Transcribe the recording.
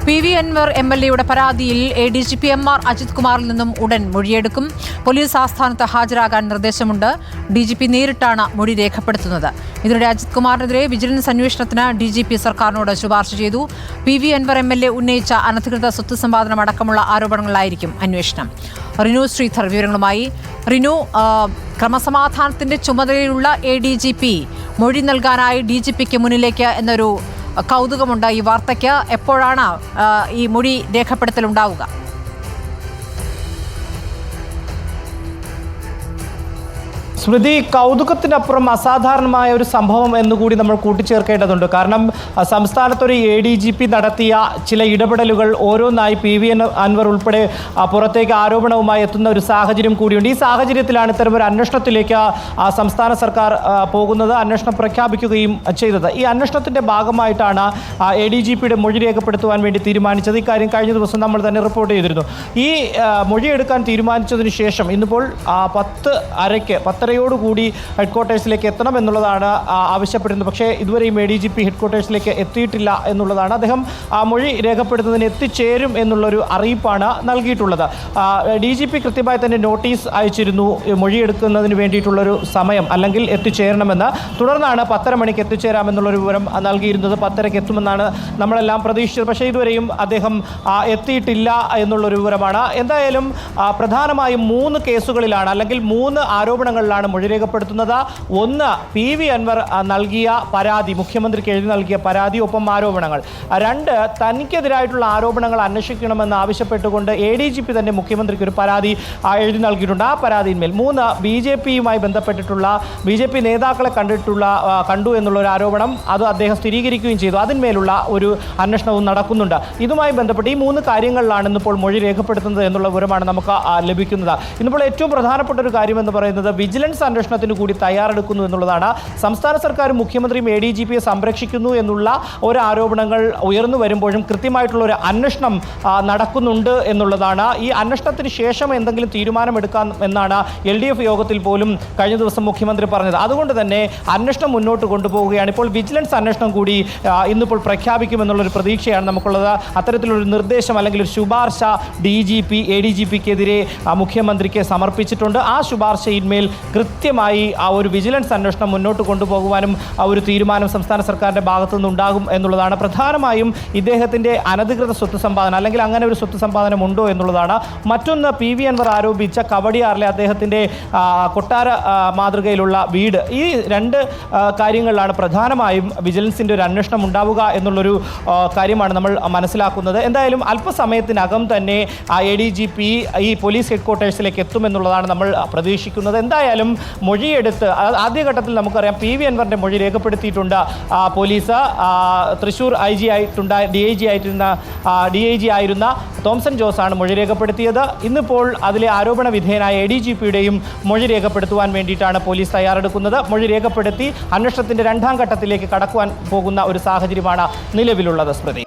PV Anwar MLAയുടെ പരാതിയിൽ ADGP MR Ajith കുമാറിൽ നിന്നും ഉടൻ മൊഴിയെടുക്കും. പോലീസ് ആസ്ഥാനത്ത് ഹാജരാകാൻ നിർദ്ദേശമുണ്ട്. DGP നേരിട്ടാണ് മൊഴി രേഖപ്പെടുത്തുന്നത്. ഇതിനിടെ അജിത് കുമാറിനെതിരെ വിജിലൻസ് അന്വേഷണത്തിന് DGP സർക്കാരിനോട് ശുപാർശ ചെയ്തു. PV Anwar MLA ഉന്നയിച്ച അനധികൃത സ്വത്ത് സമ്പാദനം അടക്കമുള്ള ആരോപണങ്ങളിലായിരിക്കും അന്വേഷണം. റിനു ശ്രീധർ വിവരങ്ങളുമായി. റിനു, ക്രമസമാധാനത്തിന്റെ ചുമതലയുള്ള ADGP മൊഴി നൽകാനായി DGPക്ക് മുന്നിലേക്ക് എന്നൊരു കൗതുകമുണ്ട് ഈ വാർത്തയ്ക്ക്. എപ്പോഴാണ് ഈ മൊഴി രേഖപ്പെടുത്തലുണ്ടാവുക? സ്മൃതി, കൗതുകത്തിനപ്പുറം അസാധാരണമായ ഒരു സംഭവം എന്നുകൂടി നമ്മൾ കൂട്ടിച്ചേർക്കേണ്ടതുണ്ട്. കാരണം സംസ്ഥാനത്തൊരു ADGP നടത്തിയ ചില ഇടപെടലുകൾ ഓരോന്നായി PV Anwar ഉൾപ്പെടെ പുറത്തേക്ക് ആരോപണവുമായി എത്തുന്ന ഒരു സാഹചര്യം കൂടിയുണ്ട്. ഈ സാഹചര്യത്തിലാണ് ഇത്തരമൊരു അന്വേഷണത്തിലേക്ക് സംസ്ഥാന സർക്കാർ പോകുന്നത്, അന്വേഷണം പ്രഖ്യാപിക്കുകയും ചെയ്തത്. ഈ അന്വേഷണത്തിൻ്റെ ഭാഗമായിട്ടാണ് ADGPയുടെ മൊഴി രേഖപ്പെടുത്തുവാൻ വേണ്ടി തീരുമാനിച്ചത്. ഇക്കാര്യം കഴിഞ്ഞ ദിവസം നമ്മൾ തന്നെ റിപ്പോർട്ട് ചെയ്തിരുന്നു. ഈ മൊഴിയെടുക്കാൻ തീരുമാനിച്ചതിന് ശേഷം ഇന്നിപ്പോൾ 10:30 ഹെഡ്ക്വാർട്ടേഴ്സിലേക്ക് എത്തണം എന്നുള്ളതാണ് ആവശ്യപ്പെടുന്നത്. പക്ഷേ ഇതുവരെയും ADGP ഹെഡ്ക്വാർട്ടേഴ്സിലേക്ക് എത്തിയിട്ടില്ല എന്നുള്ളതാണ്. അദ്ദേഹം മൊഴി രേഖപ്പെടുത്തുന്നതിന് എത്തിച്ചേരും എന്നുള്ളൊരു അറിയിപ്പാണ് നൽകിയിട്ടുള്ളത്. DGP കൃത്യമായി തന്നെ നോട്ടീസ് അയച്ചിരുന്നു മൊഴിയെടുക്കുന്നതിന് വേണ്ടിയിട്ടുള്ളൊരു സമയം അല്ലെങ്കിൽ എത്തിച്ചേരണമെന്ന്. തുടർന്നാണ് 10:30 മണിക്ക് എത്തിച്ചേരാമെന്നുള്ളൊരു വിവരം നൽകിയിരുന്നത്. 10:30 എത്തുമെന്നാണ് നമ്മളെല്ലാം പ്രതീക്ഷിച്ചത്. പക്ഷേ ഇതുവരെയും അദ്ദേഹം എത്തിയിട്ടില്ല എന്നുള്ളൊരു വിവരമാണ്. എന്തായാലും പ്രധാനമായും 3 കേസുകളിലാണ് അല്ലെങ്കിൽ 3 ആരോപണങ്ങളിലാണ് മൊഴി രേഖപ്പെടുത്തുന്നത്. ഒന്ന്, PV Anwar നൽകിയ പരാതി, മുഖ്യമന്ത്രിക്ക് എഴുതി നൽകിയ പരാതി, ഒപ്പം ആരോപണങ്ങൾ. 2, തനിക്കെതിരായിട്ടുള്ള ആരോപണങ്ങൾ അന്വേഷിക്കണമെന്ന് ആവശ്യപ്പെട്ടുകൊണ്ട് ADGP തന്നെ മുഖ്യമന്ത്രിക്ക് ഒരു പരാതി എഴുതി നൽകിയിട്ടുണ്ട്. ആ പരാതിന്മേൽ. 3, BJPയുമായി ബന്ധപ്പെട്ടിട്ടുള്ള BJP നേതാക്കളെ കണ്ടു എന്നുള്ളൊരു ആരോപണം, അത് അദ്ദേഹം സ്ഥിരീകരിക്കുകയും ചെയ്തു. അതിന്മേലുള്ള ഒരു അന്വേഷണവും നടക്കുന്നുണ്ട്. ഇതുമായി ബന്ധപ്പെട്ട് ഈ 3 കാര്യങ്ങളിലാണ് ഇന്നിപ്പോൾ മൊഴി രേഖപ്പെടുത്തുന്നത് എന്നുള്ള വിവരമാണ് നമുക്ക് ലഭിക്കുന്നത്. ഇന്നിപ്പോൾ ഏറ്റവും പ്രധാനപ്പെട്ട ഒരു കാര്യമെന്ന് പറയുന്നത് വിജിലൻസ് അന്വേഷണത്തിന് കൂടി തയ്യാറെടുക്കുന്നു എന്നുള്ളതാണ്. സംസ്ഥാന സർക്കാരും മുഖ്യമന്ത്രിയും ADGPയെ സംരക്ഷിക്കുന്നു എന്നുള്ള ഒരു ആരോപണങ്ങൾ ഉയർന്നു വരുമ്പോഴും കൃത്യമായിട്ടുള്ള ഒരു അന്വേഷണം നടക്കുന്നുണ്ട് എന്നുള്ളതാണ്. ഈ അന്വേഷണത്തിന് ശേഷം എന്തെങ്കിലും തീരുമാനമെടുക്കാം എന്നാണ് LDF യോഗത്തിൽ പോലും കഴിഞ്ഞ ദിവസം മുഖ്യമന്ത്രി പറഞ്ഞത്. അതുകൊണ്ട് തന്നെ അന്വേഷണം മുന്നോട്ട് കൊണ്ടുപോവുകയാണ്. ഇപ്പോൾ വിജിലൻസ് അന്വേഷണം കൂടി ഇന്നിപ്പോൾ പ്രഖ്യാപിക്കുമെന്നുള്ളൊരു പ്രതീക്ഷയാണ് നമുക്കുള്ളത്. അത്തരത്തിലൊരു നിർദ്ദേശം അല്ലെങ്കിൽ ഒരു ശുപാർശ DGP ADGPക്കെതിരെ മുഖ്യമന്ത്രിക്ക് സമർപ്പിച്ചിട്ടുണ്ട്. ആ ശുപാർശയിന്മേൽ കൃത്യമായി ആ ഒരു വിജിലൻസ് അന്വേഷണം മുന്നോട്ട് കൊണ്ടുപോകുവാനും ഒരു തീരുമാനം സംസ്ഥാന സർക്കാരിൻ്റെ ഭാഗത്തു നിന്നുണ്ടാകും എന്നുള്ളതാണ്. പ്രധാനമായും ഇദ്ദേഹത്തിൻ്റെ അനധികൃത സ്വത്ത് സമ്പാദനം അല്ലെങ്കിൽ അങ്ങനെ ഒരു സ്വത്ത് സമ്പാദനം ഉണ്ടോ എന്നുള്ളതാണ്. മറ്റൊന്ന്, PV Anwar ആരോപിച്ച കവടിയാറിലെ അദ്ദേഹത്തിൻ്റെ കൊട്ടാര മാതൃകയിലുള്ള വീട്. ഈ 2 കാര്യങ്ങളിലാണ് പ്രധാനമായും വിജിലൻസിൻ്റെ ഒരു അന്വേഷണം ഉണ്ടാവുക എന്നുള്ളൊരു കാര്യമാണ് നമ്മൾ മനസ്സിലാക്കുന്നത്. എന്തായാലും അല്പസമയത്തിനകം തന്നെ ADGP ഈ പോലീസ് ഹെഡ്ക്വാർട്ടേഴ്സിലേക്ക് എത്തുമെന്നുള്ളതാണ് നമ്മൾ പ്രതീക്ഷിക്കുന്നത്. എന്തായാലും മൊഴിയെടുത്ത് ആദ്യഘട്ടത്തിൽ നമുക്കറിയാം PV Anwarന്റെ മൊഴി രേഖപ്പെടുത്തിയിട്ടുണ്ട് പോലീസ്. തൃശ്ശൂർ DIG ആയിരുന്ന തോംസൺ ജോസാണ് മൊഴി രേഖപ്പെടുത്തിയത്. ഇന്നിപ്പോൾ അതിലെ ആരോപണ വിധേയനായ ADGPയുടെയും മൊഴി രേഖപ്പെടുത്തുവാൻ വേണ്ടിയിട്ടാണ് പോലീസ് തയ്യാറെടുക്കുന്നത്. മൊഴി രേഖപ്പെടുത്തി അന്വേഷണത്തിൻ്റെ 2ാം ഘട്ടത്തിലേക്ക് കടക്കുവാൻ പോകുന്ന ഒരു സാഹചര്യമാണ് നിലവിലുള്ളത്. സ്മൃതി.